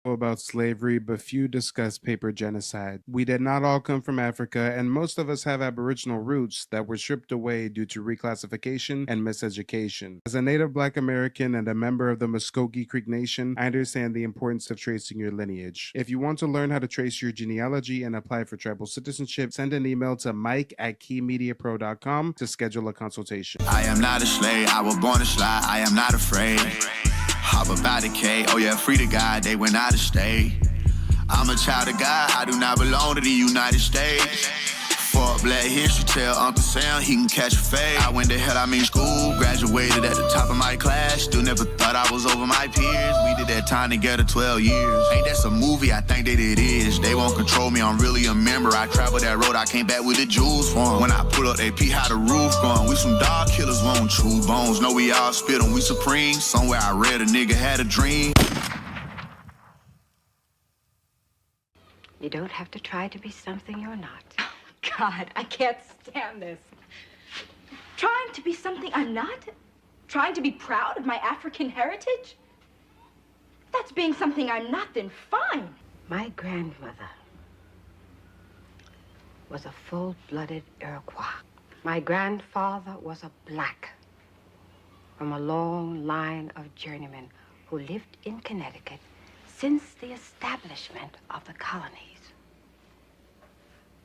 About slavery, but few discuss paper genocide. We did not all come from Africa, and most of us have Aboriginal roots that were stripped away due to reclassification and miseducation. As a Native Black American and a member of the Muskogee Creek Nation, I understand the importance of tracing your lineage. If you want to learn how to trace your genealogy and apply for tribal citizenship, send an email to mike@keymediapro.com to schedule a consultation. I am not a slave, I was born to slide, I am not afraid. Hop about a K, oh yeah, free to God, they went out of state. I'm a child of God, I do not belong to the United States. For Black History, tell Uncle Sam he can catch a fade. I went to hell, I mean school, graduated at the top of my class. Still never thought I was over my peers. We did that time together 12 years. Ain't that some movie? I think that it is. They won't control me, I'm really a member. I traveled that road, I came back with the jewels for 'em. When I pull up, they pee how the roof gone. We some dog killers, won't true bones. Know we all spit 'em, we supreme. Somewhere I read a nigga had a dream. You don't have to try to be something you're not. God, I can't stand this. Trying to be something I'm not? Trying to be proud of my African heritage? If that's being something I'm not, then fine. My grandmother was a full-blooded Iroquois. My grandfather was a black from a long line of journeymen who lived in Connecticut since the establishment of the colonies.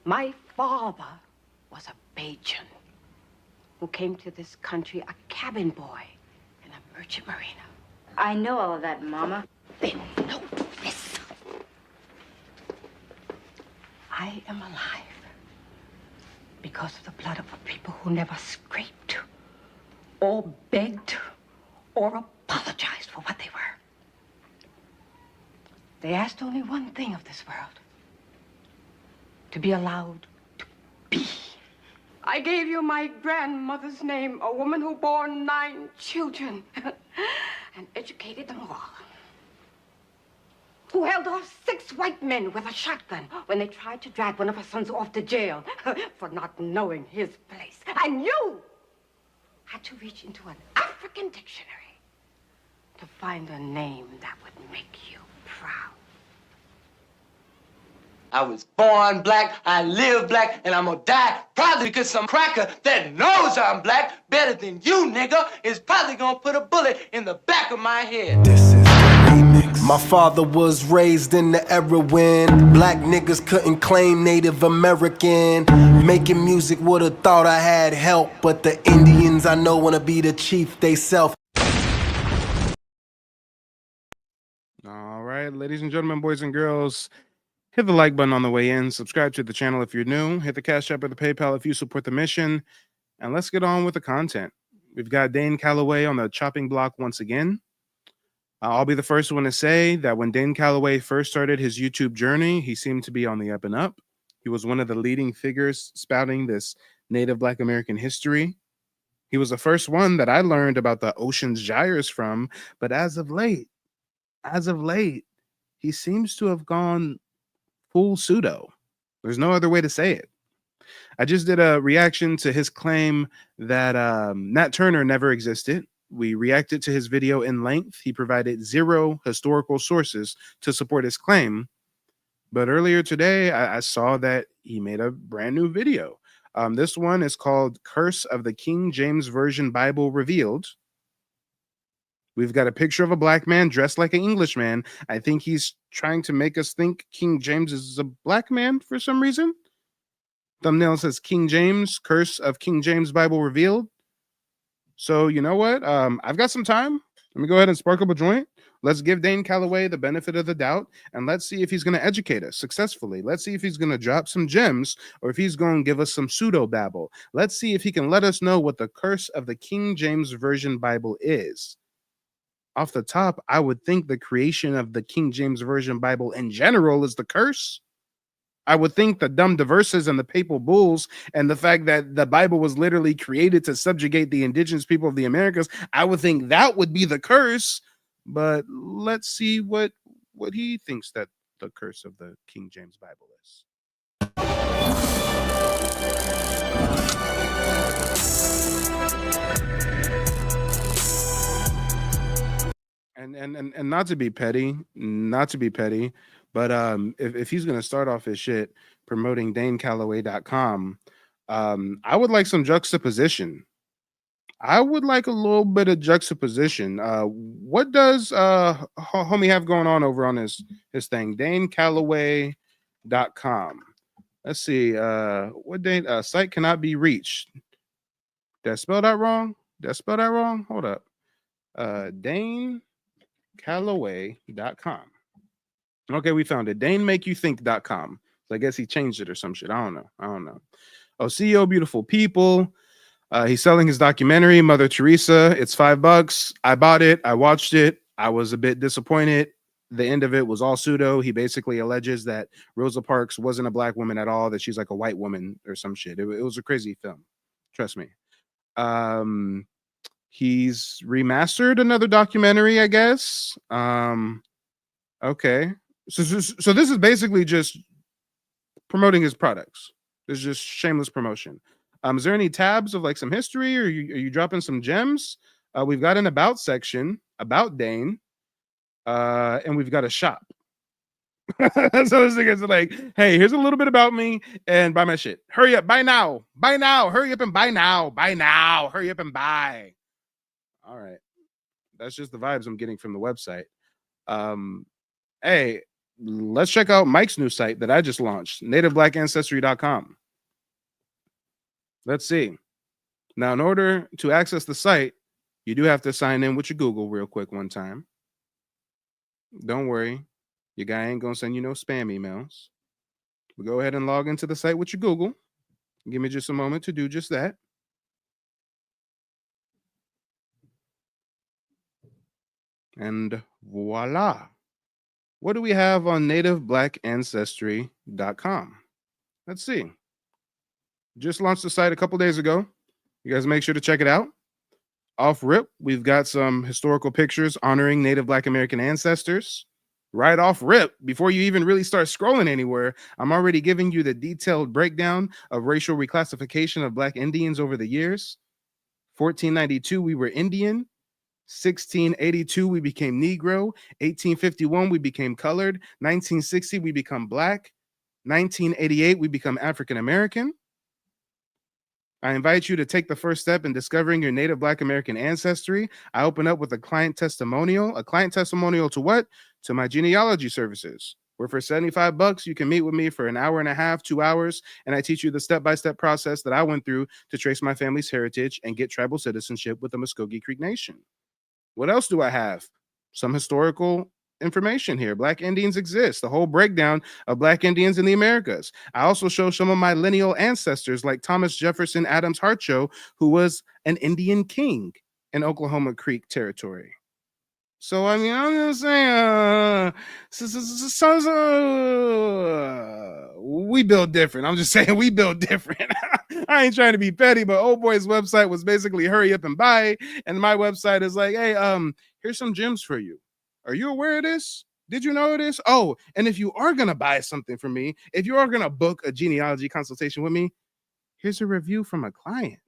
My father was a Bajan who came to this country a cabin boy in a merchant marina. I know all of that, Mama. Then know this. I am alive because of the blood of a people who never scraped or begged or apologized for what they were. They asked only one thing of this world: to be allowed to be. I gave you my grandmother's name, a woman who bore 9 children and educated them all. Who held off 6 white men with a shotgun when they tried to drag one of her sons off to jail for not knowing his place. And you had to reach into an African dictionary to find a name that would make you proud. I was born black, I live black, and I'm gonna die probably because some cracker that knows I'm black better than you, nigga, is probably gonna put a bullet in the back of my head. This is the remix. My father was raised in the era when black niggas couldn't claim Native American. Making music would've thought I had help, but the Indians I know wanna be the chief they self. All right, ladies and gentlemen, boys and girls, hit the like button on the way in. Subscribe to the channel if you're new. Hit the Cash App or the PayPal if you support the mission. And let's get on with the content. We've got Dane Calloway on the chopping block once again. I'll be the first one to say that when Dane Calloway first started his YouTube journey, he seemed to be on the up and up. He was one of the leading figures spouting this Native Black American history. He was the first one that I learned about the Ocean's Gyres from. But as of late, he seems to have gone full pseudo. There's no other way to say it. I just did a reaction to his claim that Nat Turner never existed. We reacted to his video in length. He provided 0 historical sources to support his claim. But earlier today, I saw that he made a brand new video. This one is called Curse of the King James Version Bible Revealed. We've got a picture of a black man dressed like an Englishman. I think he's trying to make us think King James is a black man for some reason. Thumbnail says King James, Curse of King James Bible Revealed. So you know what? I've got some time. Let me go ahead and spark up a joint. Let's give Dane Calloway the benefit of the doubt, and let's see if he's going to educate us successfully. Let's see if he's going to drop some gems, or if he's going to give us some pseudo babble. Let's see if he can let us know what the curse of the King James Version Bible is. Off the top, I would think the creation of the King James Version Bible in general is the curse. I would think the dumb diverses and the papal bulls and the fact that the Bible was literally created to subjugate the indigenous people of the Americas, I would think that would be the curse. But let's see what he thinks that the curse of the King James Bible is. And not to be petty, but if he's gonna start off his shit promoting DaneCallaway.com, I would like some juxtaposition. I would like a little bit of juxtaposition. What does homie have going on over on his thing? DaneCallaway.com. Let's see. What Dane site cannot be reached? Did I spell that wrong? Hold up. DaneCallaway.com. Okay, we found it. DaneMakeYouThink.com. So I guess he changed it or some shit. I don't know. Oh, CEO Beautiful People. He's selling his documentary, Mother Teresa. It's $5. I bought it. I watched it. I was a bit disappointed. The end of it was all pseudo. He basically alleges that Rosa Parks wasn't a black woman at all, that she's like a white woman or some shit. It was a crazy film. Trust me. He's remastered another documentary, I guess. Okay. So this is basically just promoting his products. This is just shameless promotion. Is there any tabs of like some history, or are you dropping some gems? We've got an about section about Dane, and we've got a shop. So this thing is like, hey, here's a little bit about me and buy my shit. Hurry up, buy now, hurry up and buy now, hurry up and buy. All right, that's just the vibes I'm getting from the website. Hey, let's check out Mike's new site that I just launched, nativeblack.ancestry.com. Let's see. Now, in order to access the site, you do have to sign in with your Google real quick one time. Don't worry, your guy ain't gonna send you no spam emails. But go ahead and log into the site with your Google. Give me just a moment to do just that. And voila. What do we have on nativeblack.ancestry.com? Let's see. Just launched the site a couple days ago. You guys make sure to check it out. Off rip, we've got some historical pictures honoring Native Black American ancestors. Right off rip, before you even really start scrolling anywhere, I'm already giving you the detailed breakdown of racial reclassification of Black Indians over the years. 1492, we were Indian. 1682, we became Negro. 1851, we became colored. 1960, we become Black. 1988, we become African American. I invite you to take the first step in discovering your Native Black American ancestry. I open up with a client testimonial. A client testimonial to what? To my genealogy services, where for $75, you can meet with me for an hour and a half, 2 hours, and I teach you the step-by-step process that I went through to trace my family's heritage and get tribal citizenship with the Muskogee Creek Nation. What else do I have? Some historical information here. Black Indians exist. The whole breakdown of Black Indians in the Americas. I also show some of my lineal ancestors like Thomas Jefferson Adams Harcho, who was an Indian king in Oklahoma Creek territory. So, I mean, I'm just saying, we build different. I'm just saying we build different. I ain't trying to be petty, but old boy's website was basically hurry up and buy. And my website is like, hey, here's some gems for you. Are you aware of this? Did you know this? Oh, and if you are going to buy something from me, if you are going to book a genealogy consultation with me, here's a review from a client.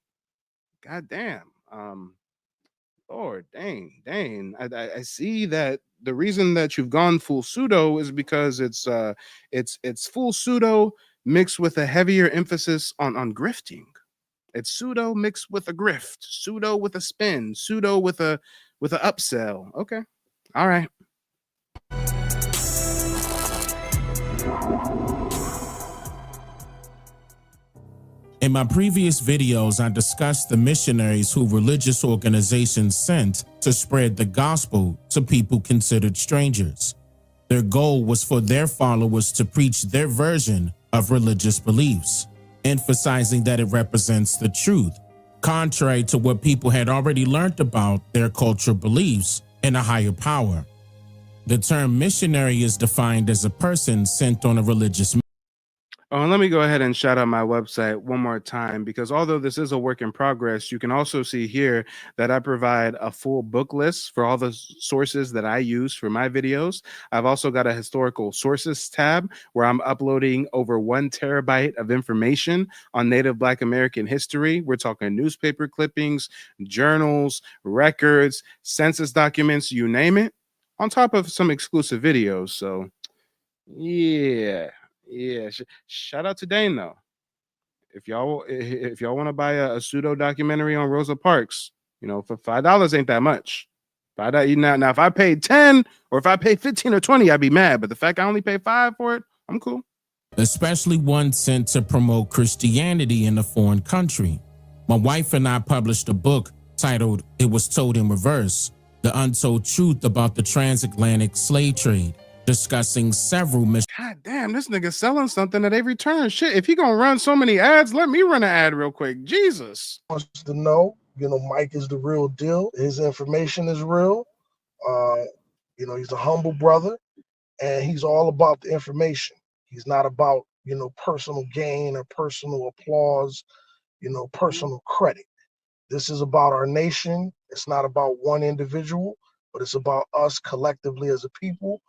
God damn. Lord, Dane. I see that the reason that you've gone full pseudo is because it's full pseudo mixed with a heavier emphasis on grifting. It's pseudo mixed with a grift, pseudo with a spin, pseudo with a upsell. Okay. All right. In my previous videos, I discussed the missionaries who religious organizations sent to spread the gospel to people considered strangers. Their goal was for their followers to preach their version of religious beliefs, emphasizing that it represents the truth, contrary to what people had already learned about their cultural beliefs and a higher power. The term missionary is defined as a person sent on a religious mission. Oh, and let me go ahead and shout out my website one more time, because although this is a work in progress, you can also see here that I provide a full book list for all the sources that I use for my videos. I've also got a historical sources tab where I'm uploading over 1 terabyte of information on Native Black American history. We're talking newspaper clippings, journals, records, census documents, you name it. on top of some exclusive videos. So yeah. Shout out to Dane though. If y'all want to buy a pseudo documentary on Rosa Parks, for $5 ain't that much. Now if I paid 10 or if I paid 15 or 20, I'd be mad. But the fact I only paid 5 for it, I'm cool. Especially one sent to promote Christianity in a foreign country. My wife and I published a book titled It Was Told in Reverse: The Untold Truth About the Transatlantic Slave Trade, discussing several God damn, this nigga selling something that they return. Shit, if he gonna run so many ads, let me run an ad real quick. Jesus. Wants to know, Mike is the real deal. His information is real. He's a humble brother, and he's all about the information. He's not about, personal gain or personal applause, personal credit. This is about our nation. It's not about one individual, but it's about us collectively as a people.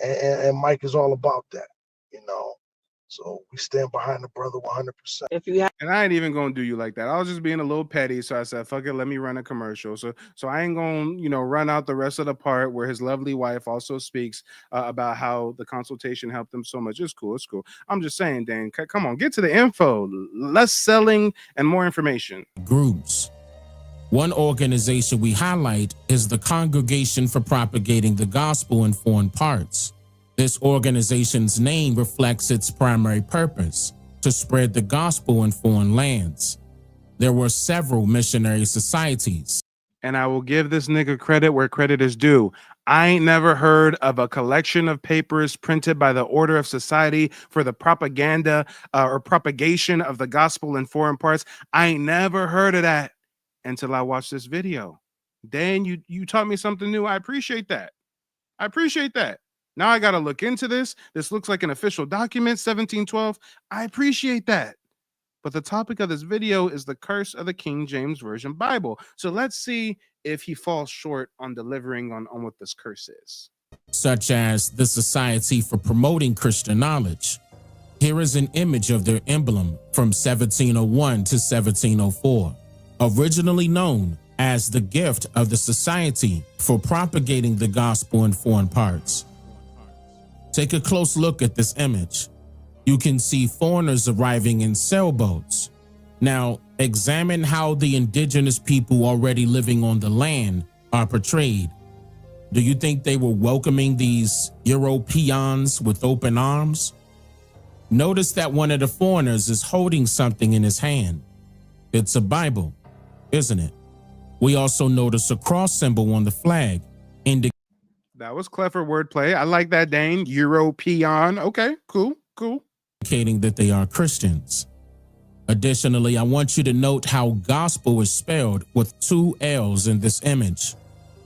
And Mike is all about that, So we stand behind the brother 100%. And I ain't even gonna do you like that. I was just being a little petty, so I said, "Fuck it, let me run a commercial." So I ain't gonna, run out the rest of the part where his lovely wife also speaks about how the consultation helped him so much. It's cool. I'm just saying, Dane, come on, get to the info. Less selling and more information. Groups. One organization we highlight is the Congregation for Propagating the Gospel in Foreign Parts. This organization's name reflects its primary purpose: to spread the gospel in foreign lands. There were several missionary societies. And I will give this nigga credit where credit is due. I ain't never heard of a collection of papers printed by the Order of Society for the propaganda or propagation of the gospel in foreign parts. I ain't never heard of that until I watched this video. Dan, you taught me something new. I appreciate that. Now I got to look into this. This looks like an official document, 1712. I appreciate that. But the topic of this video is the curse of the King James Version Bible. So let's see if he falls short on delivering on what this curse is. Such as the Society for Promoting Christian Knowledge. Here is an image of their emblem from 1701 to 1704. Originally known as the gift of the Society for Propagating the Gospel in Foreign Parts. Take a close look at this image. You can see foreigners arriving in sailboats. Now, examine how the indigenous people already living on the land are portrayed. Do you think they were welcoming these Europeans with open arms? Notice that one of the foreigners is holding something in his hand. It's a Bible, isn't it? We also notice a cross symbol on the flag. That was clever wordplay. I like that, Dane. European. Okay, cool. Indicating that they are Christians. Additionally, I want you to note how gospel is spelled with 2 L's in this image,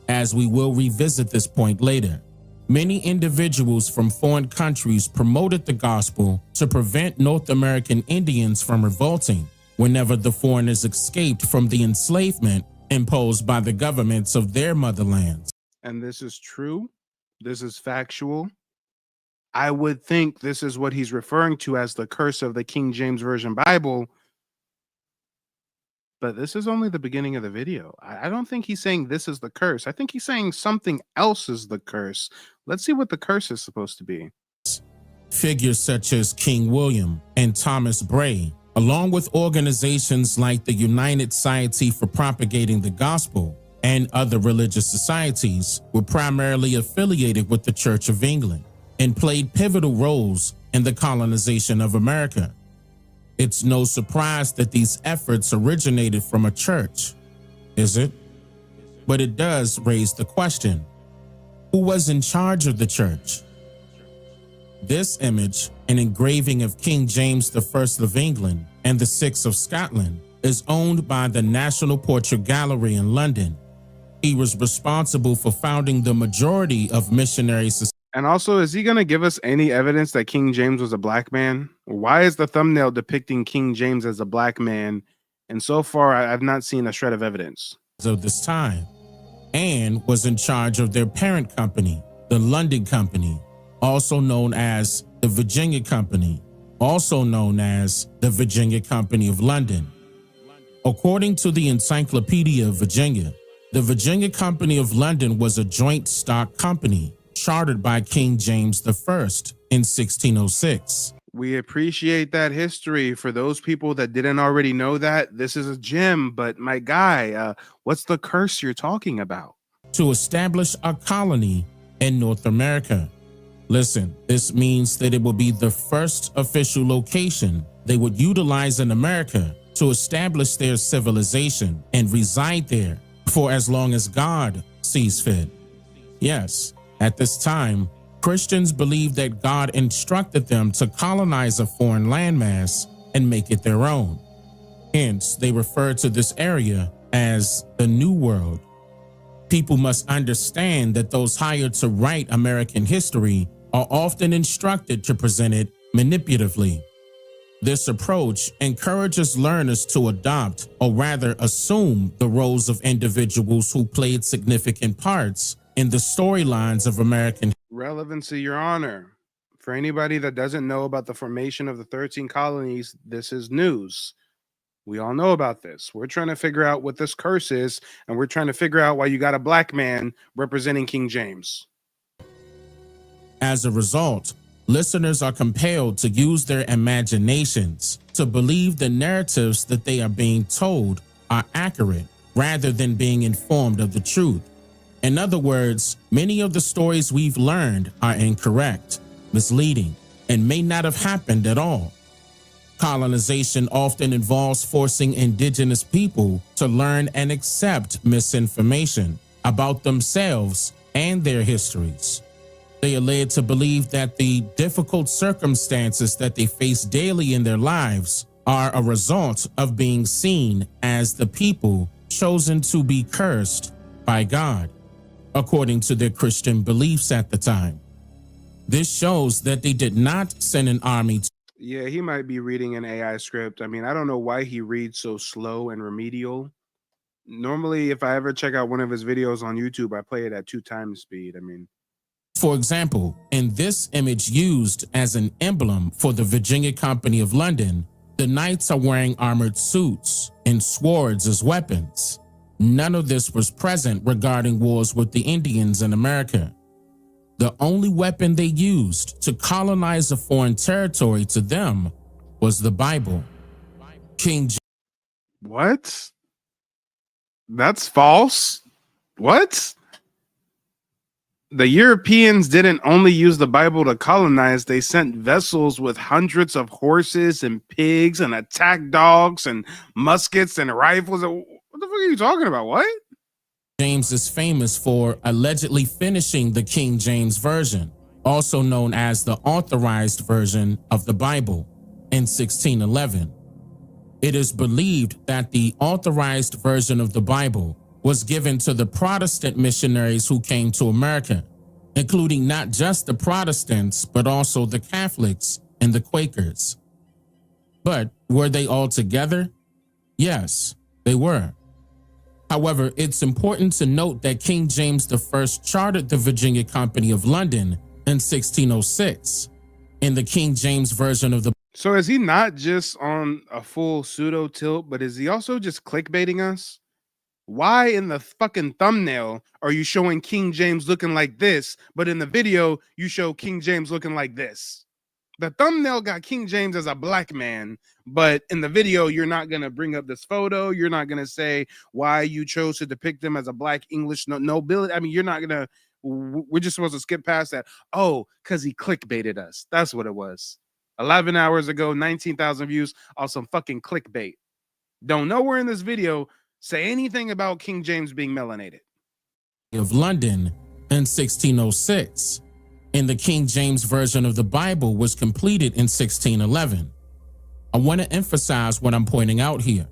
as we will revisit this point later. Many individuals from foreign countries promoted the gospel to prevent North American Indians from revolting whenever the foreigners escaped from the enslavement imposed by the governments of their motherlands. And this is true. This is factual. I would think this is what he's referring to as the curse of the King James Version Bible. But this is only the beginning of the video. I don't think he's saying this is the curse. I think he's saying something else is the curse. Let's see what the curse is supposed to be. Figures such as King William and Thomas Bray, along with organizations like the United Society for Propagating the Gospel and other religious societies, were primarily affiliated with the Church of England and played pivotal roles in the colonization of America. It's no surprise that these efforts originated from a church, is it? But it does raise the question, who was in charge of the church? This image, an engraving of King James I of England and the VI of Scotland, is owned by the National Portrait Gallery in London. He was responsible for founding the majority of missionary societies. And also, is he going to give us any evidence that King James was a black man? Why is the thumbnail depicting King James as a black man? And so far, I've not seen a shred of evidence. Of this time, and was in charge of their parent company, the London Company, also known as the Virginia Company, also known as the Virginia Company of London. According to the Encyclopedia of Virginia, The Virginia Company of London was a joint stock company chartered by King James I in 1606. We appreciate that history. For those people that didn't already know that, this is a gem. But my guy, what's the curse you're talking about? To establish a colony in North America. Listen, this means that it will be the first official location they would utilize in America to establish their civilization and reside there for as long as God sees fit. Yes, at this time, Christians believed that God instructed them to colonize a foreign landmass and make it their own. Hence, they refer to this area as the New World. People must understand that those hired to write American history are often instructed to present it manipulatively. This approach encourages learners to adopt, or rather assume, the roles of individuals who played significant parts in the storylines of American Relevancy, Your Honor. For anybody that doesn't know about the formation of the 13 colonies, this is news. We all know about this. We're trying to figure out what this curse is, and we're trying to figure out why you got a black man representing King James. As a result, listeners are compelled to use their imaginations to believe the narratives that they are being told are accurate rather than being informed of the truth. In other words, many of the stories we've learned are incorrect, misleading, and may not have happened at all. Colonization often involves forcing indigenous people to learn and accept misinformation about themselves and their histories. They are led to believe that the difficult circumstances that they face daily in their lives are a result of being seen as the people chosen to be cursed by God, according to their Christian beliefs at the time. This shows that they did not send an army to Yeah, he might be reading an AI script. I mean, I don't know why he reads so slow and remedial. Normally, if I ever check out one of his videos on YouTube, I play it at 2x speed. I mean, For example, in this image used as an emblem for the Virginia Company of London, the knights are wearing armored suits and swords as weapons. None of this was present regarding wars with the Indians in America. The only weapon they used to colonize a foreign territory to them was the Bible. King James. what? That's false. What? The Europeans didn't only use the Bible to colonize, they sent vessels with hundreds of horses and pigs and attack dogs and muskets and rifles. What the fuck are you talking about? What? James is famous for allegedly finishing the King James Version, also known as the Authorized Version of the Bible, in 1611. It is believed that the Authorized Version of the Bible was given to the Protestant missionaries who came to America, including not just the Protestants, but also the Catholics and the Quakers. But were they all together? Yes, they were. However, it's important to note that King James I chartered the Virginia Company of London in 1606. In the King James Version of the So is he not just on a full pseudo tilt, but is he also just clickbaiting us? Why in the fucking thumbnail are you showing King James looking like this, but in the video you show King James looking like this? The thumbnail got King James as a black man, but in the video you're not going to bring up this photo. You're not going to say why you chose to depict him as a black English nobility. I mean, you're not going to, we're just supposed to skip past that. Oh, because he clickbaited us. That's what it was. 11 hours ago, 19,000 views on some fucking clickbait. Don't nowhere in this video say anything about King James being melanated. of London in 1606, and the King James Version of the Bible was completed in 1611. I want to emphasize what I'm pointing out here.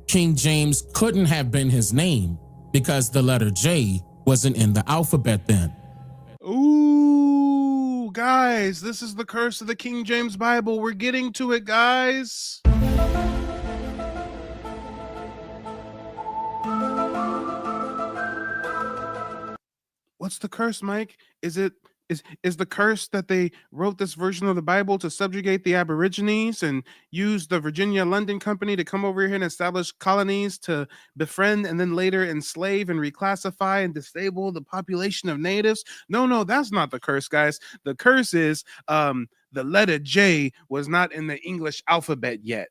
King James couldn't have been his name because the letter J wasn't in the alphabet then. Ooh, guys, this is the curse of the King James Bible. We're getting to it, guys. What's the curse, Mike? Is it Is the curse that they wrote this version of the Bible to subjugate the Aborigines and use the Virginia London Company to come over here and establish colonies to befriend and then later enslave and reclassify and disable the population of natives? No, that's not the curse, guys. The curse is the letter J was not in the English alphabet yet.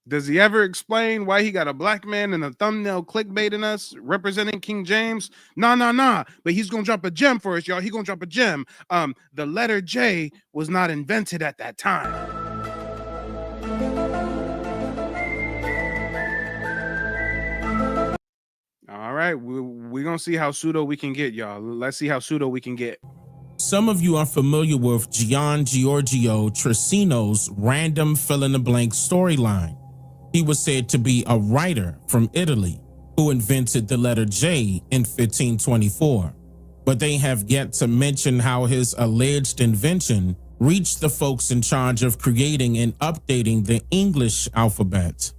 Does he ever explain why he got a black man in the thumbnail clickbaiting us representing King James? Nah. But he's gonna drop a gem for us, y'all. He gonna drop a gem. The letter J was not invented at that time. All right, we're gonna see how pseudo we can get, y'all. Let's see how pseudo we can get. Some of you are familiar with Gian Giorgio Trissino's random fill-in-the-blank storyline. He was said to be a writer from Italy who invented the letter J in 1524, but they have yet to mention how his alleged invention reached the folks in charge of creating and updating the English alphabet.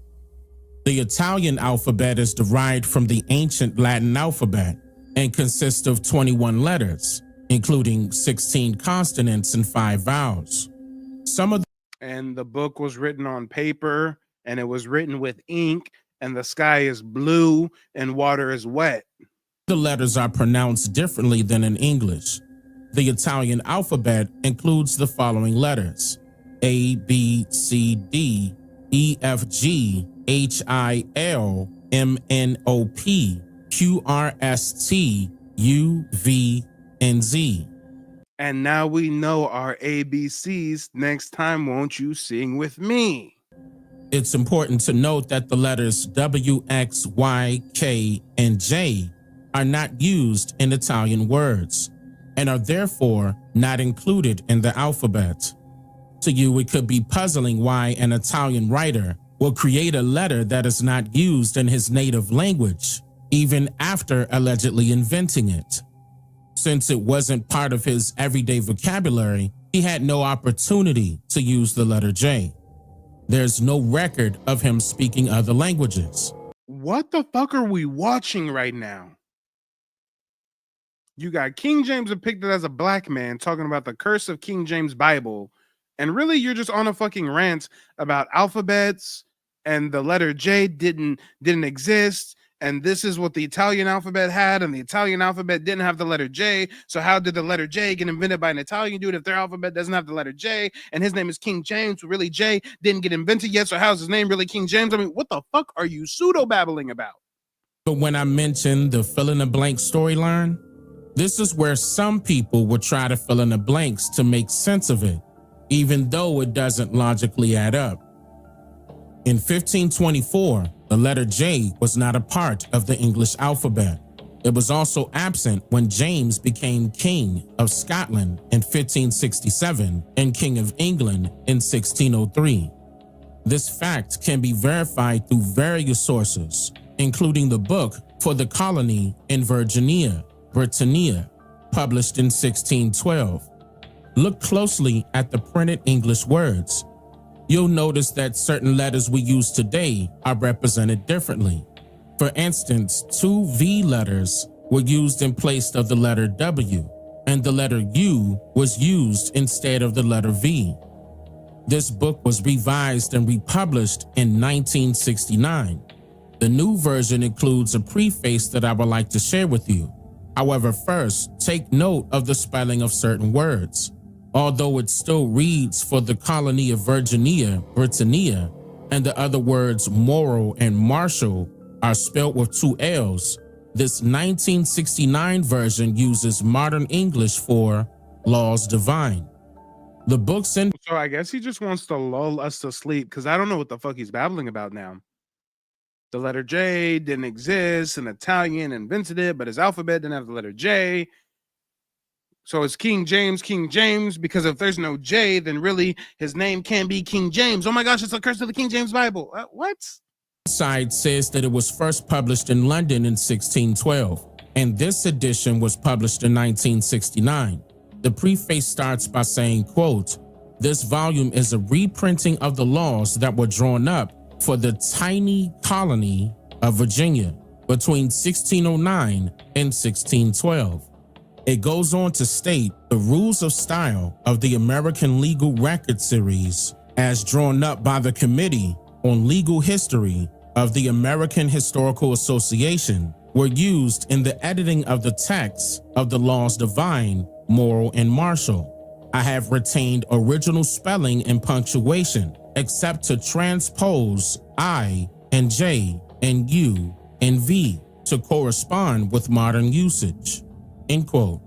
The Italian alphabet is derived from the ancient Latin alphabet and consists of 21 letters, including 16 consonants and 5 vowels. And the book was written on paper, and it was written with ink, and the sky is blue and water is wet. The letters are pronounced differently than in English. The Italian alphabet includes the following letters: A, B, C, D, E, F, G, H, I, L, M, N, O, P, Q, R, S, T, U, V, and Z. And now we know our ABCs. Next time, won't you sing with me? It's important to note that the letters W, X, Y, K, and J are not used in Italian words and are therefore not included in the alphabet. To you, it could be puzzling why an Italian writer will create a letter that is not used in his native language, even after allegedly inventing it. Since it wasn't part of his everyday vocabulary, he had no opportunity to use the letter J. There's no record of him speaking other languages. What the fuck are we watching right now? You got King James depicted as a black man talking about the curse of King James Bible, and really you're just on a fucking rant about alphabets and the letter J didn't exist, and this is what the Italian alphabet had, and the Italian alphabet didn't have the letter J. So how did the letter J get invented by an Italian dude if their alphabet doesn't have the letter J? And his name is King James, really J didn't get invented yet. So how's his name really King James? I mean, what the fuck are you pseudo babbling about? But when I mentioned the fill-in-the-blank storyline, this is where some people would try to fill in the blanks to make sense of it, even though it doesn't logically add up. In 1524, the letter J was not a part of the English alphabet. It was also absent when James became King of Scotland in 1567 and King of England in 1603. This fact can be verified through various sources, including the book For the Colony in Virginia, Britannia, published in 1612. Look closely at the printed English words. You'll notice that certain letters we use today are represented differently. For instance, 2 V letters were used in place of the letter W, and the letter U was used instead of the letter V. This book was revised and republished in 1969. The new version includes a preface that I would like to share with you. However, first, take note of the spelling of certain words. Although it still reads For the Colony of Virginia, Britannia, and the other words moral and martial are spelled with 2 L's, this 1969 version uses modern English for laws divine. The book's in. So I guess he just wants to lull us to sleep, because I don't know what the fuck he's babbling about now. The letter J didn't exist, an Italian invented it, but his alphabet didn't have the letter J. So it's King James, because if there's no J, then really his name can't be King James. Oh my gosh, it's a curse of the King James Bible. What? Side says that it was first published in London in 1612, and this edition was published in 1969. The preface starts by saying, quote, This volume is a reprinting of the laws that were drawn up for the tiny colony of Virginia between 1609 and 1612. It goes on to state the rules of style of the American Legal Record Series as drawn up by the Committee on Legal History of the American Historical Association were used in the editing of the texts of the laws divine, moral, and martial. I have retained original spelling and punctuation, except to transpose I and J and U and V to correspond with modern usage." End quote.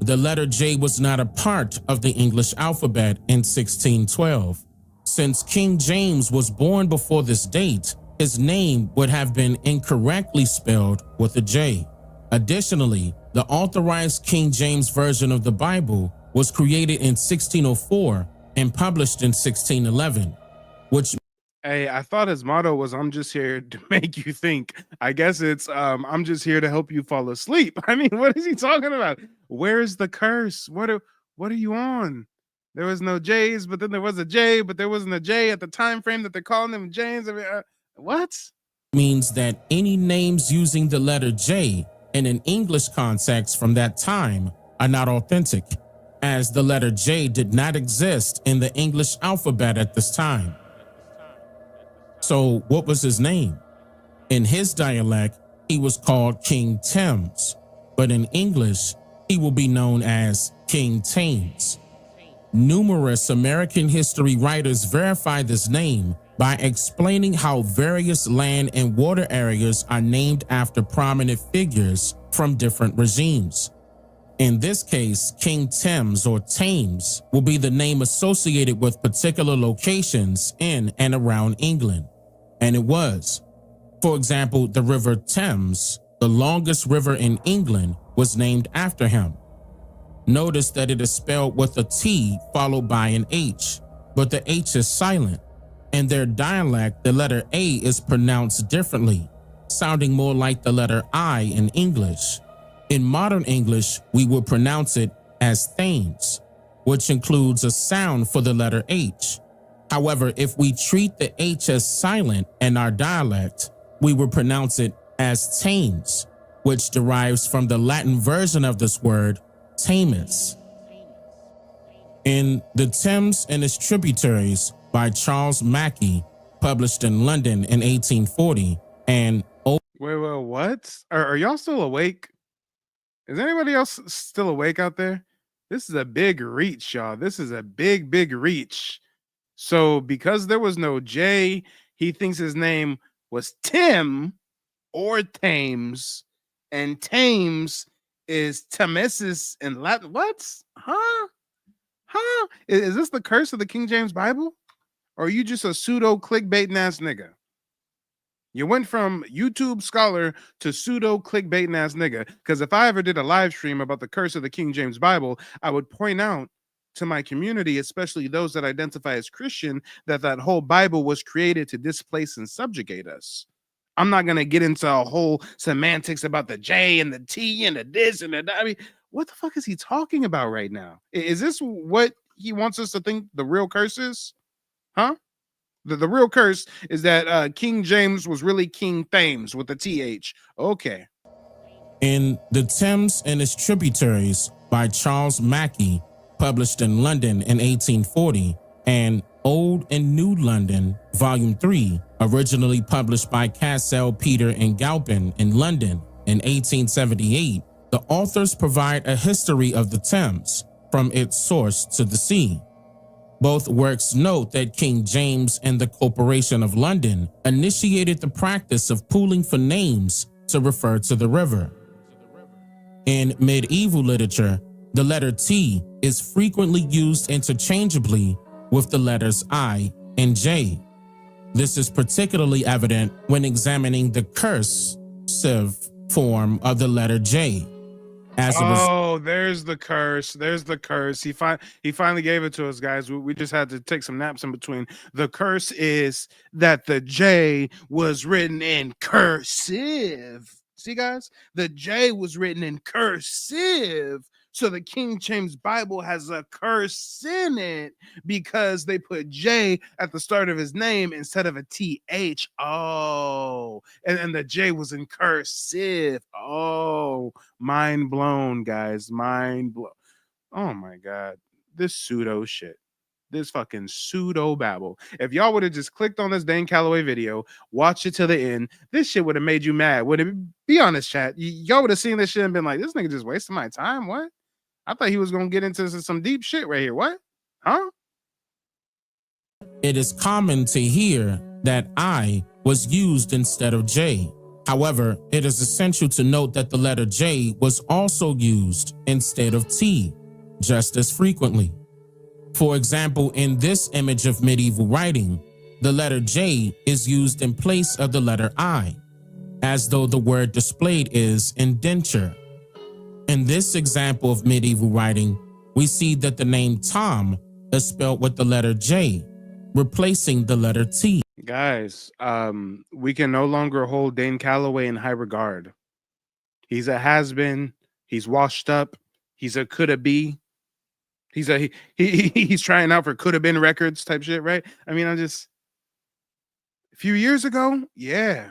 The letter J was not a part of the English alphabet in 1612. Since King James was born before this date, his name would have been incorrectly spelled with a J. Additionally, the authorized King James Version of the Bible was created in 1604 and published in 1611, which Hey, I thought his motto was "I'm just here to make you think." I guess it's "I'm just here to help you fall asleep." I mean, what is he talking about? Where's the curse? What are you on? There was no J's, but then there was a J, but there wasn't a J at the time frame that they're calling them James. I mean, what? means that any names using the letter J in an English context from that time are not authentic, as the letter J did not exist in the English alphabet at this time. So what was his name? In his dialect, he was called King Thames, but in English, he will be known as King Thames. Numerous American history writers verify this name by explaining how various land and water areas are named after prominent figures from different regimes. In this case, King Thames or Thames will be the name associated with particular locations in and around England. And it was. For example, the River Thames, the longest river in England, was named after him. Notice that it is spelled with a T followed by an H, but the H is silent. In their dialect, the letter A is pronounced differently, sounding more like the letter I in English. In modern English, we would pronounce it as Thames, which includes a sound for the letter H. However, if we treat the H as silent in our dialect, we would pronounce it as Thames, which derives from the Latin version of this word, Thamus. In The Thames and Its Tributaries by Charles Mackey, published in London in 1840, and Wait, what? Are y'all still awake? Is anybody else still awake out there? This is a big reach, y'all. This is a big reach. So because there was no J, he thinks his name was Tim or Thames, and Thames is Tamesis in Latin. What? Huh? Is this the curse of the King James Bible? Or are you just a pseudo clickbaiting ass nigga? You went from YouTube scholar to pseudo clickbaiting ass nigga. Because if I ever did a live stream about the curse of the King James Bible, I would point out to my community, especially those that identify as Christian, that whole Bible was created to displace and subjugate us. I'm not going to get into a whole semantics about the J and the T and the this and the that. I mean, what the fuck is he talking about right now? Is this what he wants us to think the real curse is? Huh? The real curse is that King James was really King Thames with the TH. Okay. In The Thames and Its Tributaries by Charles Mackey, published in London in 1840, and Old and New London, Volume 3, originally published by Cassell, Peter, and Galpin in London in 1878, the authors provide a history of the Thames from its source to the sea. Both works note that King James and the Corporation of London initiated the practice of pooling for names to refer to the river. In medieval literature, the letter T is frequently used interchangeably with the letters I and J. This is particularly evident when examining the cursive form of the letter J. There's the curse. There's the curse. He finally gave it to us, guys. We just had to take some naps in between. The curse is that the J was written in cursive. See, guys? The J was written in cursive. So the King James Bible has a curse in it because they put J at the start of his name instead of a TH. Oh, and the J was in cursive. Oh, mind blown, guys. Mind blown. Oh my God. This pseudo shit. This fucking pseudo babble. If y'all would have just clicked on this Dane Calloway video, watched it to the end, this shit would have made you mad. Would it be honest, chat? Y'all would have seen this shit and been like, this nigga just wasting my time. What? I thought he was gonna get into some deep shit right here. What? Huh? It is common to hear that I was used instead of J. However, it is essential to note that the letter J was also used instead of T just as frequently. For example, in this image of medieval writing, the letter J is used in place of the letter I, as though the word displayed is indenture. In this example of medieval writing, we see that the name Tom is spelled with the letter J, replacing the letter T. Guys, we can no longer hold Dane Calloway in high regard. He's a has-been. He's washed up. He's a coulda-be. He's trying out for coulda-been records type shit, right? I mean, a few years ago, yeah,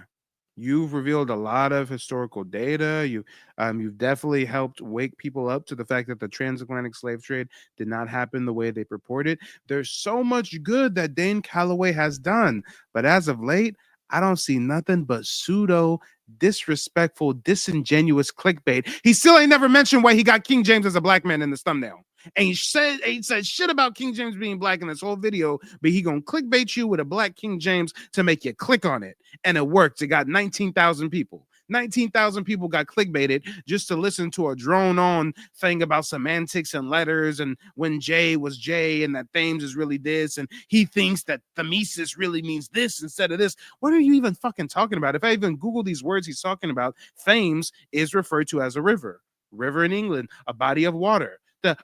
you've revealed a lot of historical data. You've definitely helped wake people up to the fact that the transatlantic slave trade did not happen the way they purported. There's so much good that Dane Calloway has done, but as of late, I don't see nothing but pseudo, disrespectful, disingenuous clickbait. He still ain't never mentioned why he got King James as a black man in this thumbnail. Ain't said shit about King James being black in this whole video, but he gonna clickbait you with a black King James to make you click on it. And it worked. It got 19,000 people. 19,000 people got clickbaited just to listen to a drone on thing about semantics and letters and when J was J and that Thames is really this and he thinks that Thamesis really means this instead of this. What are you even fucking talking about? If I even Google these words he's talking about, Thames is referred to as a river. River in England, a body of water. The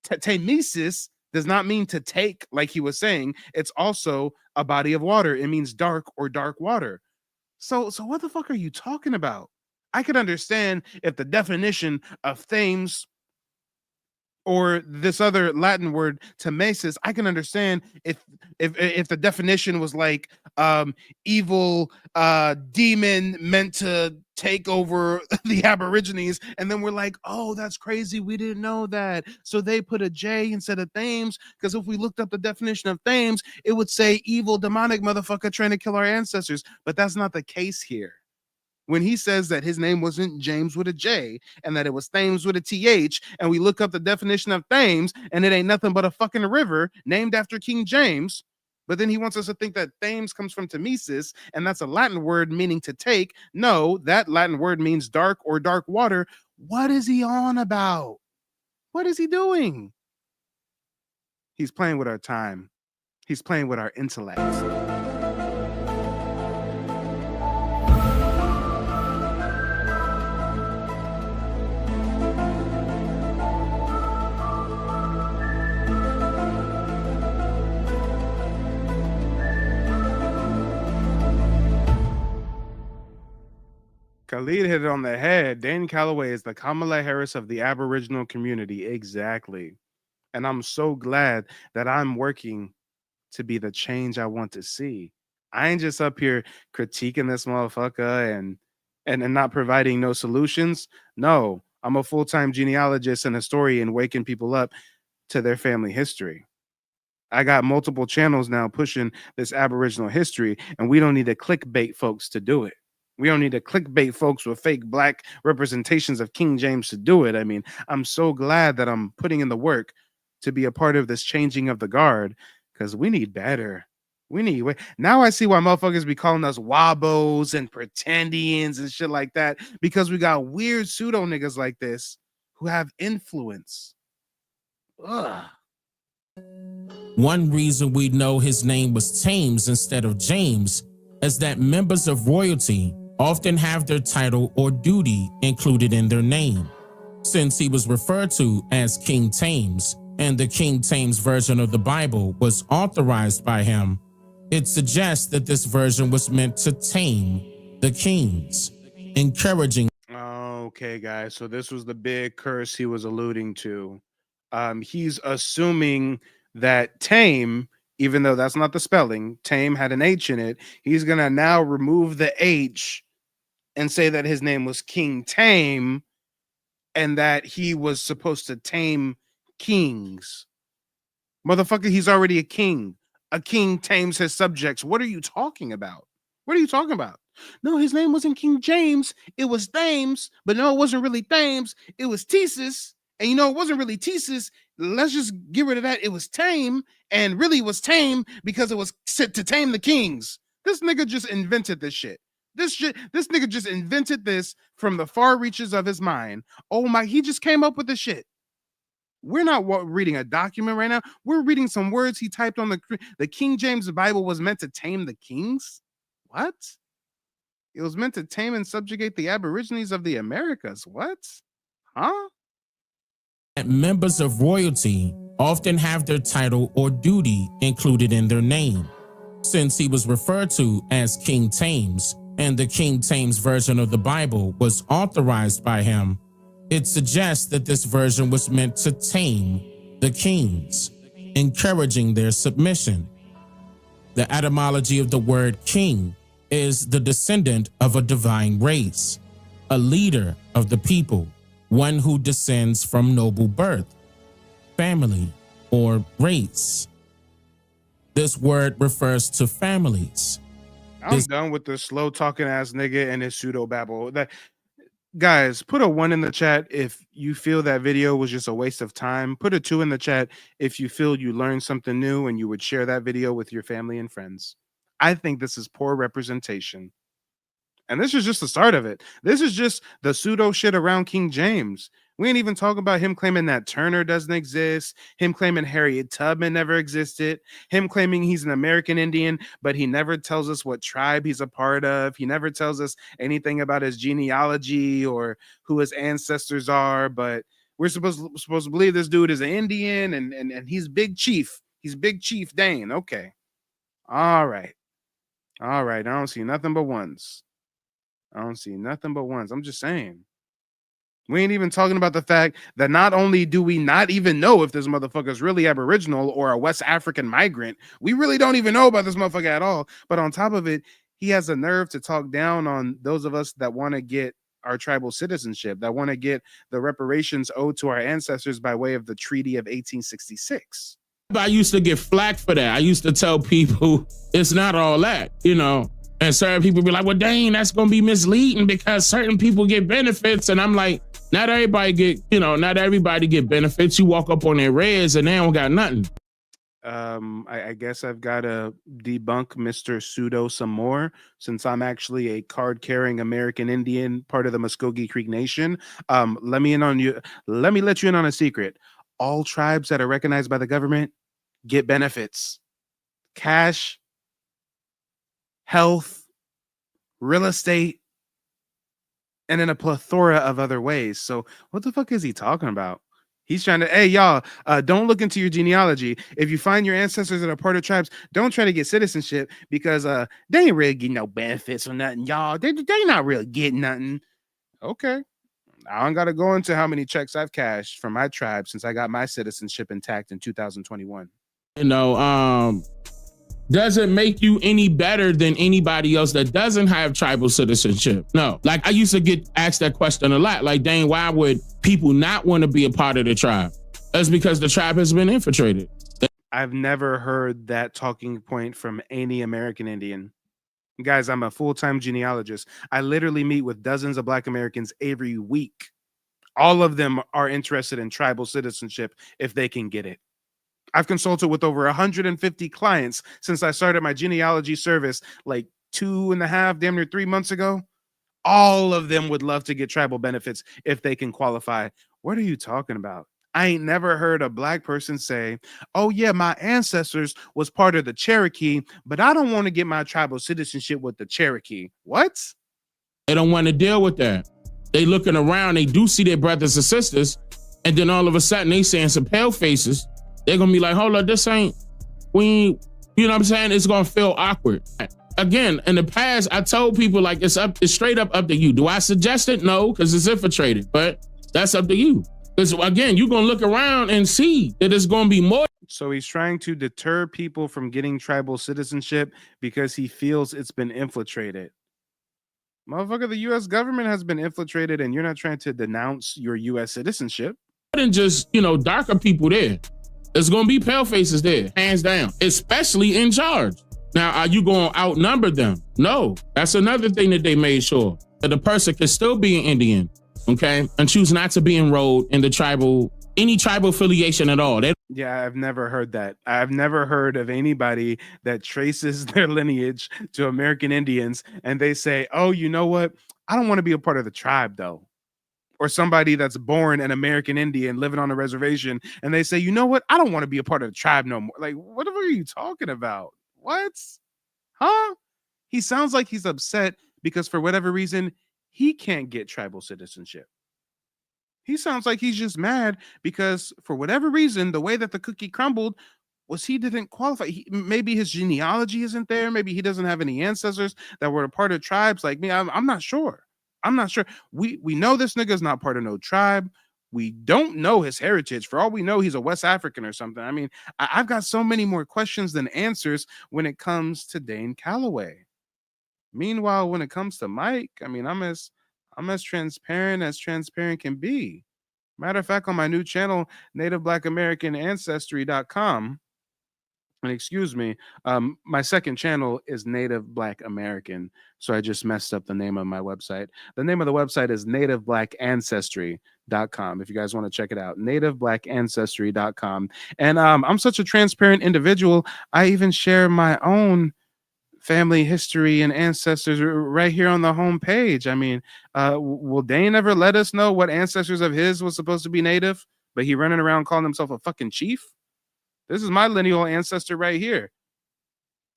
Thamesis does not mean to take, like he was saying. It's also a body of water. It means dark or dark water. So what the fuck are you talking about? I could understand if the definition of Thames or this other Latin word Thamesis, I can understand if the definition was like evil demon meant to take over the Aborigines, and then we're like, oh, that's crazy, we didn't know that, so they put a J instead of Thames, because if we looked up the definition of Thames, it would say evil demonic motherfucker trying to kill our ancestors. But that's not the case here. When he says that his name wasn't James with a J and that it was Thames with a TH, and we look up the definition of Thames and it ain't nothing but a fucking river named after King James, but then he wants us to think that Thames comes from Thamesis and that's a Latin word meaning to take. No, that Latin word means dark or dark water. What is he on about? What is he doing? He's playing with our time. He's playing with our intellect. Khalid hit it on the head. Dane Calloway is the Kamala Harris of the Aboriginal community. Exactly. And I'm so glad that I'm working to be the change I want to see. I ain't just up here critiquing this motherfucker and not providing no solutions. No, I'm a full-time genealogist and historian waking people up to their family history. I got multiple channels now pushing this Aboriginal history, and we don't need to clickbait folks to do it. We don't need to clickbait folks with fake black representations of King James to do it. I mean, I'm so glad that I'm putting in the work to be a part of this changing of the guard, because we need better. Now I see why motherfuckers be calling us wabos and pretendians and shit like that, because we got weird pseudo niggas like this who have influence. Ugh. One reason we know his name was Thames instead of James is that members of royalty often have their title or duty included in their name. Since he was referred to as King Thames, and the King Thames version of the Bible was authorized by him, it suggests that this version was meant to tame the kings, encouraging. Okay. Okay, guys. So this was the big curse he was alluding to. He's assuming that Tame, even though that's not the spelling, Tame had an H in it. He's gonna now remove the H and say that his name was King Tame and that he was supposed to tame kings. Motherfucker, he's already a king. A king tames his subjects. What are you talking about? What are you talking about? No, his name wasn't King James. It was Thames. But no, it wasn't really Thames. It was Thesis. And you know, it wasn't really Thesis. Let's just get rid of that. It was Tame. And really it was Tame because it was set to tame the kings. This nigga just invented this shit. This nigga just invented this from the far reaches of his mind. Oh my, he just came up with this shit. We're not reading a document right now. We're reading some words he typed on the King James Bible was meant to tame the kings. What? It was meant to tame and subjugate the Aborigines of the Americas. What? Huh? Members of royalty often have their title or duty included in their name. Since he was referred to as King Thames, and the King Thames version of the Bible was authorized by him, it suggests that this version was meant to tame the kings, encouraging their submission. The etymology of the word king is the descendant of a divine race, a leader of the people, one who descends from noble birth, family, or race. This word refers to families. I'm done with the slow talking ass nigga and his pseudo babble. Guys, put a 1 in the chat if you feel that video was just a waste of time. Put a 2 in the chat if you feel you learned something new and you would share that video with your family and friends. I think this is poor representation. And this is just the start of it. This is just the pseudo shit around King James. We ain't even talking about him claiming that Turner doesn't exist, him claiming Harriet Tubman never existed, him claiming he's an American Indian, but he never tells us what tribe he's a part of. He never tells us anything about his genealogy or who his ancestors are, but we're supposed to believe this dude is an Indian and he's Big Chief. He's Big Chief Dane. Okay. All right. All right. I don't see nothing but ones. I don't see nothing but ones. I'm just saying. We ain't even talking about the fact that not only do we not even know if this motherfucker is really Aboriginal or a West African migrant, we really don't even know about this motherfucker at all. But on top of it, he has a nerve to talk down on those of us that want to get our tribal citizenship, that want to get the reparations owed to our ancestors by way of the Treaty of 1866. I used to get flack for that. I used to tell people it's not all that, you know. And certain people be like, well, Dane, that's going to be misleading because certain people get benefits. And I'm like, not everybody get benefits. You walk up on their reds and they don't got nothing. I guess I've got to debunk Mr. Pseudo some more since I'm actually a card-carrying American Indian, part of the Muskogee Creek Nation. Let me let you in on a secret. All tribes that are recognized by the government get benefits. Cash, health, real estate, and in a plethora of other ways. So what the fuck is he talking about? He's trying to, hey, y'all, don't look into your genealogy. If you find your ancestors that are part of tribes, don't try to get citizenship because they ain't really getting no benefits or nothing, y'all. They not really getting nothing. Okay. I don't got to go into how many checks I've cashed from my tribe since I got my citizenship intact in 2021. You know, doesn't make you any better than anybody else that doesn't have tribal citizenship. No, like I used to get asked that question a lot. Like, Dane, why would people not want to be a part of the tribe? That's because the tribe has been infiltrated. I've never heard that talking point from any American Indian. Guys, I'm a full-time genealogist. I literally meet with dozens of Black Americans every week. All of them are interested in tribal citizenship if they can get it. I've consulted with over 150 clients since I started my genealogy service like 2.5, damn near 3 months ago. All of them would love to get tribal benefits if they can qualify. What are you talking about? I ain't never heard a Black person say, oh yeah, my ancestors was part of the Cherokee, but I don't want to get my tribal citizenship with the Cherokee. What? They don't want to deal with that. They looking around, they do see their brothers and sisters, and then all of a sudden they saying some pale faces. They're going to be like, hold up, this ain't, you know what I'm saying? It's going to feel awkward. again, in the past, I told people like it's straight up to you. Do I suggest it? No, because it's infiltrated, but that's up to you. Because again, you're gonna look around and see that it's gonna be more. So he's trying to deter people from getting tribal citizenship because he feels it's been infiltrated. Motherfucker, the US government has been infiltrated and you're not trying to denounce your US citizenship. Than just, darker people there. There's gonna be pale faces there, hands down, especially in charge. Now, are you gonna outnumber them? No, that's another thing that they made sure that the person can still be an Indian, okay, and choose not to be enrolled in the any tribal affiliation at all. Yeah, I've never heard that. I've never heard of anybody that traces their lineage to American Indians and they say, oh, you know what? I don't want to be a part of the tribe though. Or somebody that's born an American Indian living on a reservation and they say, you know what? I don't want to be a part of the tribe no more. Like, what are you talking about? What? Huh? He sounds like he's upset because for whatever reason, he can't get tribal citizenship. He sounds like he's just mad because for whatever reason, the way that the cookie crumbled was he didn't qualify. Maybe his genealogy isn't there. Maybe he doesn't have any ancestors that were a part of tribes like me. I'm not sure. I'm not sure. We know this nigga's not part of no tribe. We don't know his heritage. For all we know, he's a West African or something. I mean, I've got so many more questions than answers when it comes to Dane Calloway. Meanwhile, when it comes to Mike, I mean, I'm as transparent can be. Matter of fact, on my new channel, Native Black American Ancestry.com, and excuse me, my second channel is Native Black American. So I just messed up the name of my website. The name of the website is nativeblackancestry.com. If you guys want to check it out, nativeblackancestry.com. And I'm such a transparent individual. I even share my own family history and ancestors right here on the home page. I mean, will Dane ever let us know what ancestors of his was supposed to be native, but he running around calling himself a fucking chief? This is my lineal ancestor right here.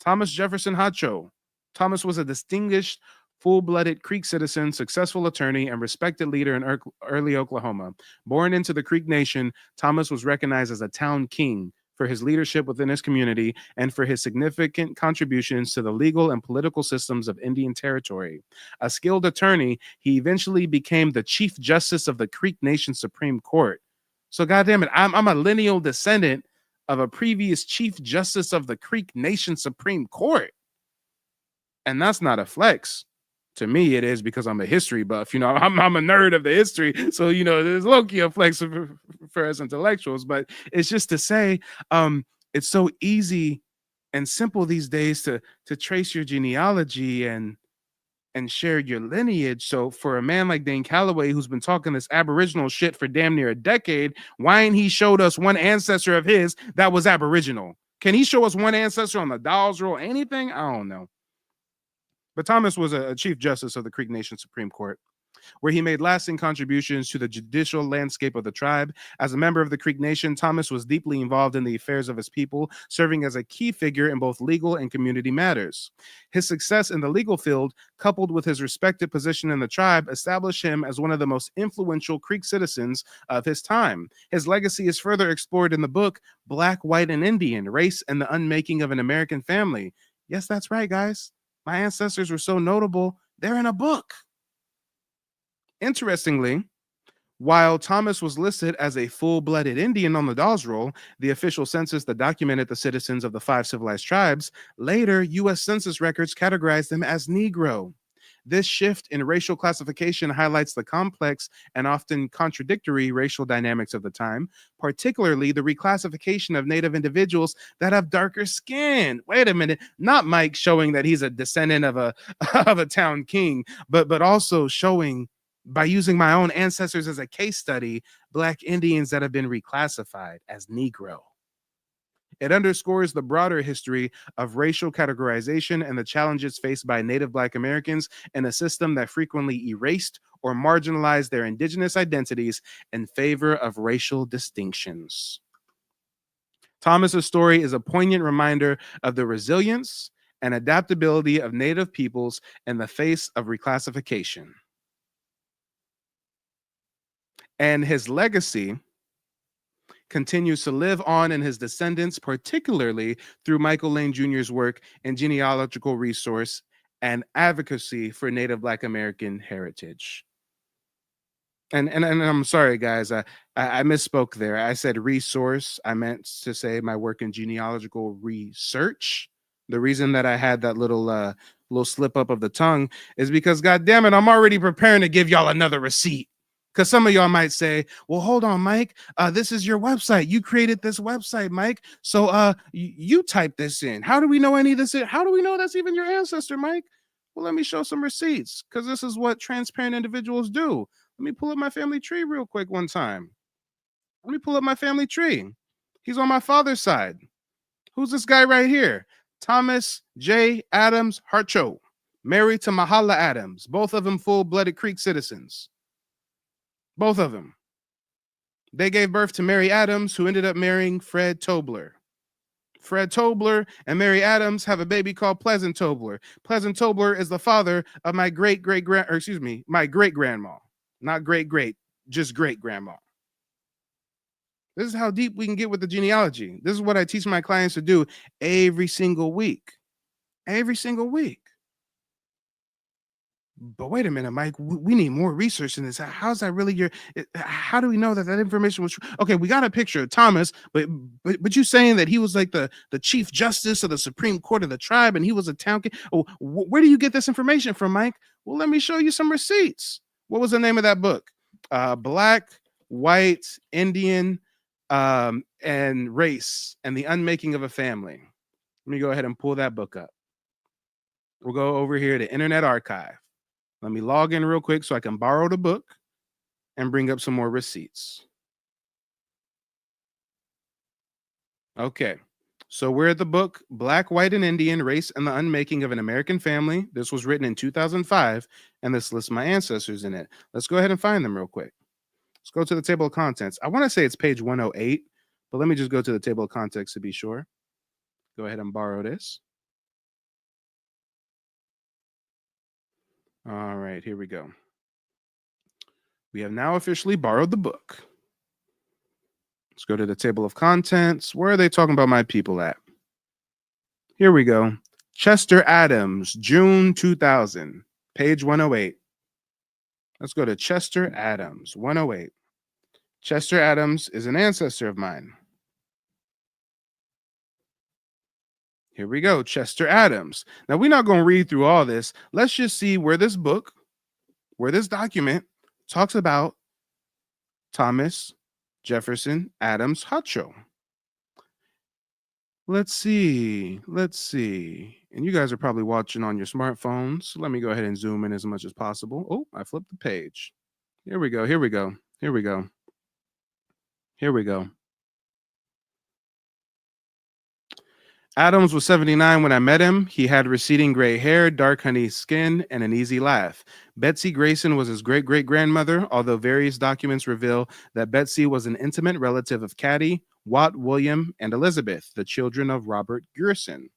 Thomas Jefferson Hacho. Thomas was a distinguished, full-blooded Creek citizen, successful attorney, and respected leader in early Oklahoma. Born into the Creek Nation, Thomas was recognized as a town king for his leadership within his community and for his significant contributions to the legal and political systems of Indian Territory. A skilled attorney, he eventually became the Chief Justice of the Creek Nation Supreme Court. So goddamn it, I'm a lineal descendant of a previous Chief Justice of the Creek Nation Supreme Court. And that's not a flex. To me, it is because I'm a history buff. I'm a nerd of the history. So, there's low-key a flex for us intellectuals. But it's just to say, it's so easy and simple these days to trace your genealogy and share your lineage. So for a man like Dane Calloway, who's been talking this Aboriginal shit for damn near a decade, why ain't he showed us one ancestor of his that was Aboriginal? Can he show us one ancestor on the Dawes Roll? Anything? I don't know. But Thomas was a Chief Justice of the Creek Nation Supreme Court, where he made lasting contributions to the judicial landscape of the tribe. As a member of the Creek Nation, Thomas was deeply involved in the affairs of his people, serving as a key figure in both legal and community matters. His success in the legal field, coupled with his respected position in the tribe, established him as one of the most influential Creek citizens of his time. His legacy is further explored in the book, Black, White, and Indian, Race and the Unmaking of an American Family. Yes, that's right, guys. My ancestors were so notable, they're in a book. Interestingly, while Thomas was listed as a full-blooded Indian on the Dawes Roll, the official census that documented the citizens of the 5 civilized tribes, later U.S. Census records categorized them as Negro. This shift in racial classification highlights the complex and often contradictory racial dynamics of the time, particularly the reclassification of Native individuals that have darker skin. Wait a minute, not Mike showing that he's a descendant of a town king, but also showing, by using my own ancestors as a case study, Black Indians that have been reclassified as Negro. It underscores the broader history of racial categorization and the challenges faced by Native Black Americans in a system that frequently erased or marginalized their indigenous identities in favor of racial distinctions. Thomas's story is a poignant reminder of the resilience and adaptability of Native peoples in the face of reclassification. And his legacy, continues to live on in his descendants, particularly through Michael Lane Jr.'s work in genealogical resource and advocacy for Native Black American heritage. And I'm sorry, guys, I misspoke there. I said resource. I meant to say my work in genealogical research. The reason that I had that little slip up of the tongue is because, God damn it, I'm already preparing to give y'all another receipt. Because some of y'all might say, well, hold on, Mike. This is your website. You created this website, Mike. So you type this in. How do we know any of this? How do we know that's even your ancestor, Mike? Well, let me show some receipts, because this is what transparent individuals do. Let me pull up my family tree real quick one time. Let me pull up my family tree. He's on my father's side. Who's this guy right here? Thomas J. Adams Harcho, married to Mahala Adams. Both of them full-blooded Creek citizens. Both of them. They gave birth to Mary Adams, who ended up marrying Fred Tobler. Fred Tobler and Mary Adams have a baby called Pleasant Tobler. Pleasant Tobler is the father of my my great-grandma. Not great-great, just great-grandma. This is how deep we can get with the genealogy. This is what I teach my clients to do every single week. Every single week. But wait a minute, Mike, we need more research in this. How's that really how do we know that information was true? Okay, we got a picture of Thomas, but you saying that he was like the chief justice of the Supreme Court of the tribe and he was a town king. Oh, where do you get this information from, Mike? Well, let me show you some receipts. What was the name of that book? Black, White, Indian, and Race and the Unmaking of a Family. Let me go ahead and pull that book up. We'll go over here to Internet Archive. Let me log in real quick so I can borrow the book and bring up some more receipts. Okay, so we're at the book, Black, White, and Indian, Race and the Unmaking of an American Family. This was written in 2005, and this lists my ancestors in it. Let's go ahead and find them real quick. Let's go to the table of contents. I want to say it's page 108, but let me just go to the table of contents to be sure. Go ahead and borrow this. All right, here we go. We have now officially borrowed the book. Let's go to the table of contents. Where are they talking about my people at? Here we go. Chester Adams, June 2000, page 108. Let's go to Chester Adams, 108. Chester Adams is an ancestor of mine. Here we go, Chester Adams. Now, we're not going to read through all this. Let's just see where this book, where this document talks about Thomas Jefferson Adams Harcho. Let's see. And you guys are probably watching on your smartphones. Let me go ahead and zoom in as much as possible. Oh, I flipped the page. Here we go. Adams was 79 when I met him. He had receding gray hair, dark honey skin, and an easy laugh. Betsy Grayson was his great-great-grandmother, although various documents reveal that Betsy was an intimate relative of Caddy, Watt, William, and Elizabeth, the children of Robert Gerson.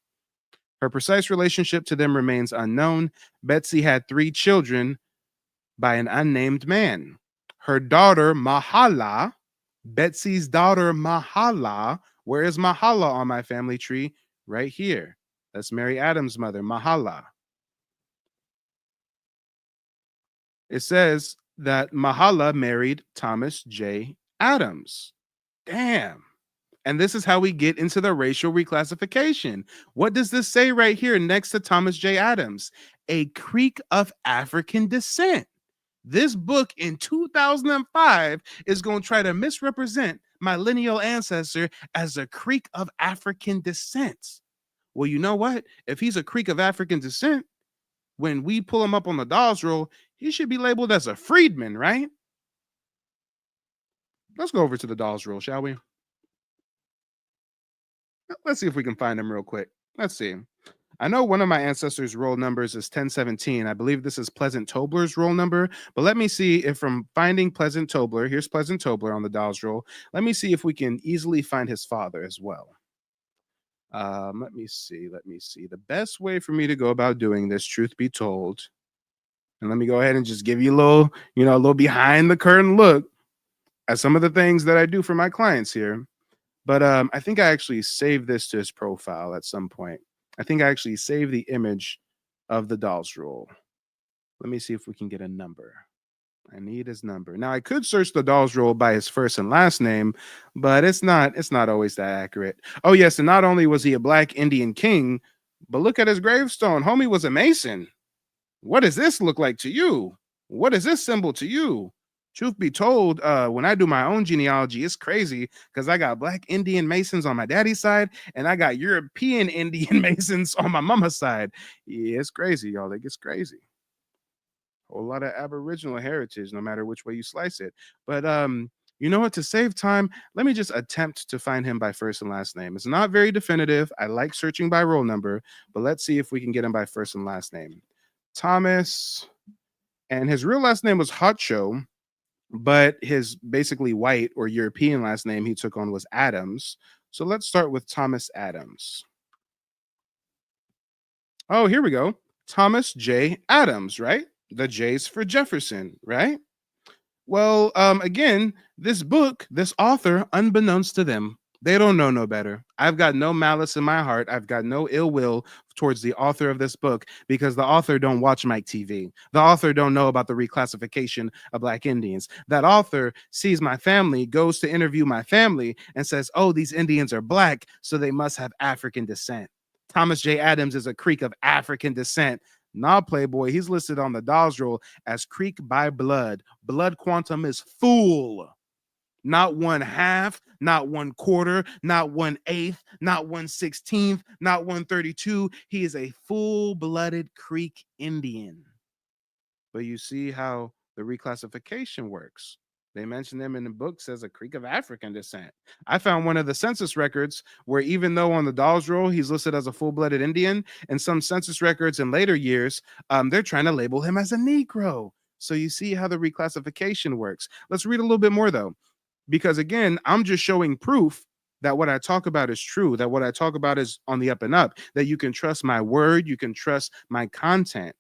Her precise relationship to them remains unknown. Betsy had 3 children by an unnamed man. Her daughter, Mahala, Betsy's daughter, Mahala, where is Mahala on my family tree? Right here. That's Mary Adams' mother, Mahala. It says that Mahala married Thomas J. Adams. Damn. And this is how we get into the racial reclassification. What does this say right here next to Thomas J. Adams? A Creek of African descent. This book in 2005 is going to try to misrepresent my lineal ancestor as a Creek of African descent. Well, you know what? If he's a Creek of African descent, when we pull him up on the Dawes roll, he should be labeled as a freedman, right? Let's go over to the Dawes roll, shall we? Let's see if we can find him real quick. Let's see. I know one of my ancestors' roll numbers is 1017. I believe this is Pleasant Tobler's roll number, but let me see if from finding Pleasant Tobler, here's Pleasant Tobler on the Dawes roll. Let me see if we can easily find his father as well. Let me see. The best way for me to go about doing this, truth be told, and let me go ahead and just give you a little, a little behind the curtain look. as some of the things that I do for my clients here. But I think I actually saved this to his profile at some point. I think I actually saved the image of the Dawes rule. Let me see if we can get a number. I need his number. Now I could search the Dawes rule by his first and last name, but it's not always that accurate. Oh yes, and not only was he a black Indian king, but look at his gravestone. Homie was a Mason. What does this look like to you? What is this symbol to you? Truth be told, when I do my own genealogy, it's crazy because I got black Indian Masons on my daddy's side and I got European Indian Masons on my mama's side. Yeah, it's crazy, y'all. It gets crazy. A whole lot of Aboriginal heritage, no matter which way you slice it. But you know what? To save time, let me just attempt to find him by first and last name. It's not very definitive. I like searching by roll number, but let's see if we can get him by first and last name. Thomas, and his real last name was Hotshoe, but his basically white or European last name he took on was Adams. So let's start with Thomas Adams. Oh, here we go. Thomas J. Adams, right? The J's for Jefferson, right? Well, again, this book, this author, unbeknownst to them, they don't know no better. I've got no malice in my heart. I've got no ill will towards the author of this book because the author don't watch Mike TV. The author don't know about the reclassification of black Indians. That author sees my family, goes to interview my family and says, oh, these Indians are black, so they must have African descent. Thomas J. Adams is a Creek of African descent. Nah, Playboy, he's listed on the Dawes roll as Creek by blood. Blood quantum is full. Not 1/2, not 1/4, not 1/8, not 1/16, not 1/32. He is a full-blooded Creek Indian. But you see how the reclassification works. They mention them in the books as a Creek of African descent. I found one of the census records where even though on the Dawes roll he's listed as a full-blooded Indian, and some census records in later years, they're trying to label him as a Negro. So you see how the reclassification works. Let's read a little bit more though, because again, I'm just showing proof that what I talk about is true, that what I talk about is on the up and up, that you can trust my word, you can trust my content.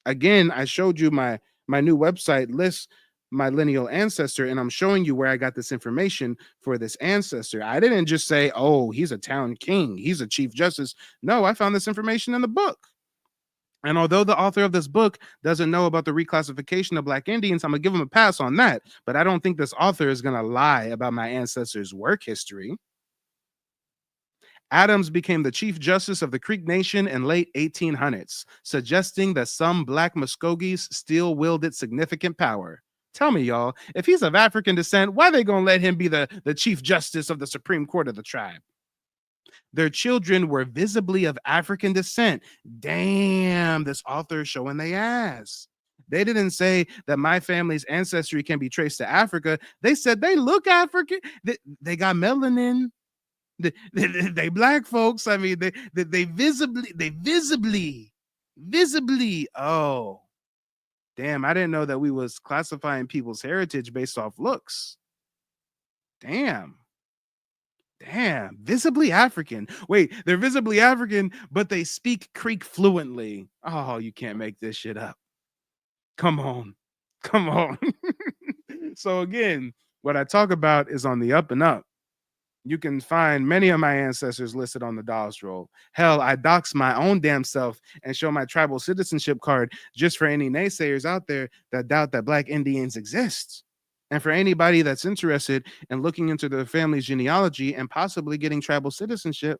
Again, I showed you my new website lists my lineal ancestor, and I'm showing you where I got this information for this ancestor. I didn't just say, oh, he's a town king, he's a chief justice. No, I found this information in the book. And although the author of this book doesn't know about the reclassification of black Indians, I'm gonna give him a pass on that. But I don't think this author is gonna lie about my ancestors' work history. Adams became the Chief Justice of the Creek Nation in late 1800s, suggesting that some black Muskogees still wielded significant power. Tell me, y'all, if he's of African descent, why they gonna let him be the Chief Justice of the Supreme Court of the tribe? Their children were visibly of African descent. Damn, this author is showing they ass. They didn't say that my family's ancestry can be traced to Africa. They said they look African. They got melanin. They black folks. I mean, they visibly. Oh, damn! I didn't know that we was classifying people's heritage based off looks. Damn, visibly African. Wait, they're visibly African, but they speak Creek fluently. Oh, you can't make this shit up. Come on. So again, what I talk about is on the up and up. You can find many of my ancestors listed on the Dawes roll. Hell, I dox my own damn self and show my tribal citizenship card just for any naysayers out there that doubt that black Indians exist. And for anybody that's interested in looking into their family's genealogy and possibly getting tribal citizenship,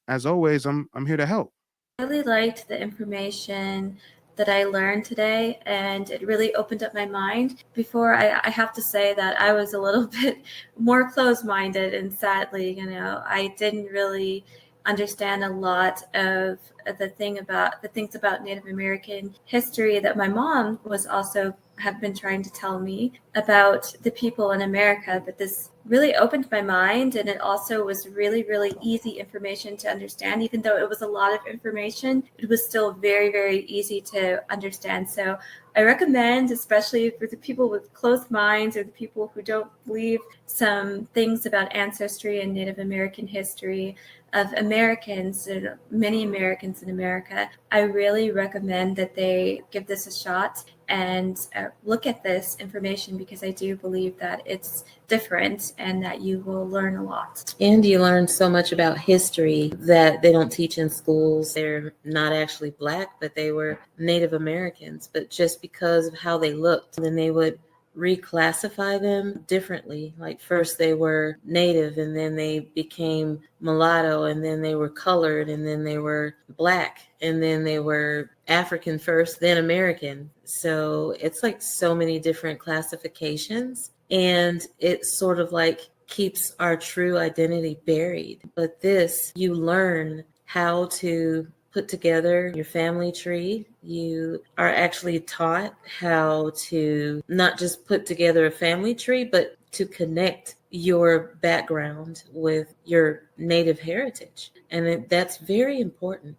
as always, I'm here to help. I really liked the information that I learned today, and it really opened up my mind. Before, I have to say that I was a little bit more closed-minded, and sadly, I didn't really understand a lot of the things about Native American history that my mom was also have been trying to tell me about the people in America. But this really opened my mind, and it also was really, really easy information to understand. Even though it was a lot of information, it was still very, very easy to understand. So I recommend, especially for the people with closed minds or the people who don't believe some things about ancestry and Native American history of Americans, and many Americans in America, I really recommend that they give this a shot and look at this information, because because I do believe that it's different and that you will learn a lot. And you learn so much about history that they don't teach in schools. They're not actually Black, but they were Native Americans. But just because of how they looked, then they would reclassify them differently. Like first they were Native, and then they became mulatto, and then they were colored, and then they were Black, and then they were African first, then American. So it's like so many different classifications, and it sort of like keeps our true identity buried. But this, you learn how to put together your family tree. You are actually taught how to not just put together a family tree, but to connect your background with your Native heritage. And that's very important.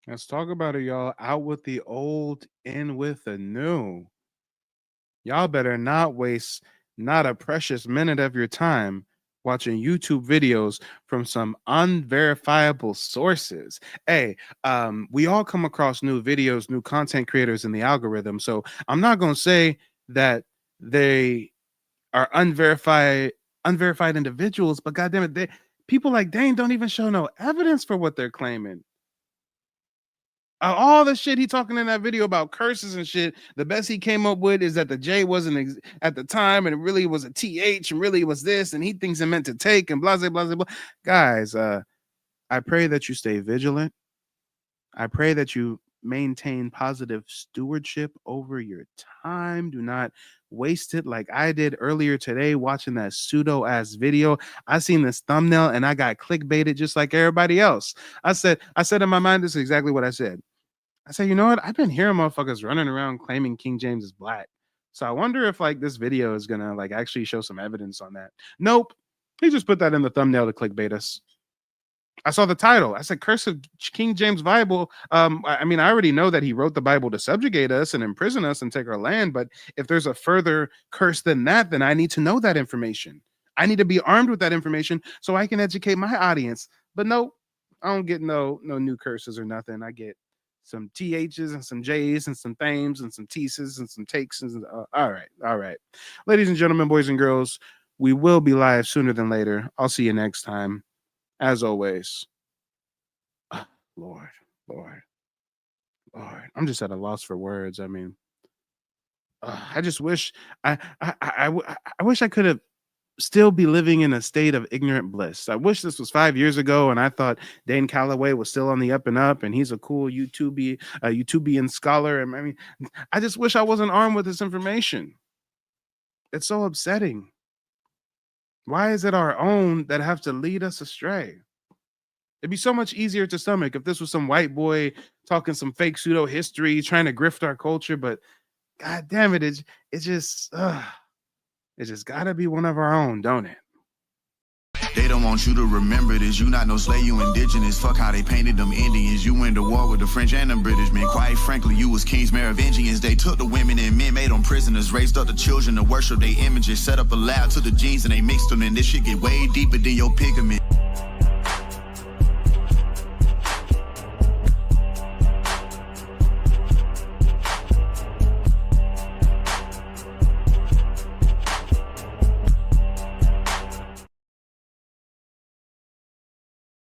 Let's talk about it, y'all. Out with the old, in with the new. Y'all better not waste not a precious minute of your time watching YouTube videos from some unverifiable sources. Hey, we all come across new videos, new content creators in the algorithm. So I'm not going to say that they are unverified individuals, but goddamn it, people like Dane don't even show no evidence for what they're claiming. All the shit he talking in that video about curses and shit, the best he came up with is that the J wasn't at the time, and it really was a TH, and really was this, and he thinks it meant to take, and blah, blah, blah, blah. Guys, I pray that you stay vigilant. I pray that you maintain positive stewardship over your time. Do not waste it like I did earlier today watching that pseudo-ass video. I seen this thumbnail, and I got clickbaited just like everybody else. I said in my mind, this is exactly what I said. I said, you know what? I've been hearing motherfuckers running around claiming King James is Black. So I wonder if like this video is gonna like actually show some evidence on that. Nope. He just put that in the thumbnail to clickbait us. I saw the title. I said, Curse of King James Bible. I mean, I already know that he wrote the Bible to subjugate us and imprison us and take our land. But if there's a further curse than that, then I need to know that information. I need to be armed with that information so I can educate my audience. But nope, I don't get no new curses or nothing. I get some THs and some Js and some Thames and some T's and some takes. And all right. Ladies and gentlemen, boys and girls, we will be live sooner than later. I'll see you next time. As always, Lord, I'm just at a loss for words. I mean, I just wish I wish I could have still be living in a state of ignorant bliss. I wish this was 5 years ago and I thought Dane Callaway was still on the up and up and he's a cool YouTubian scholar. And I mean, I just wish I wasn't armed with this information. It's so upsetting. Why is it our own that have to lead us astray? It'd be so much easier to stomach if this was some white boy talking some fake pseudo history, trying to grift our culture. But God damn it, it just gotta be one of our own, don't it? They don't want you to remember this. You not no slave, you indigenous. Fuck how they painted them Indians. You went to war with the French and the British, man. Quite frankly, you was kings, Merovingians. They took the women and men, made them prisoners. Raised up the children to worship their images. Set up a lab to the genes and they mixed them. And this shit get way deeper than your pigment.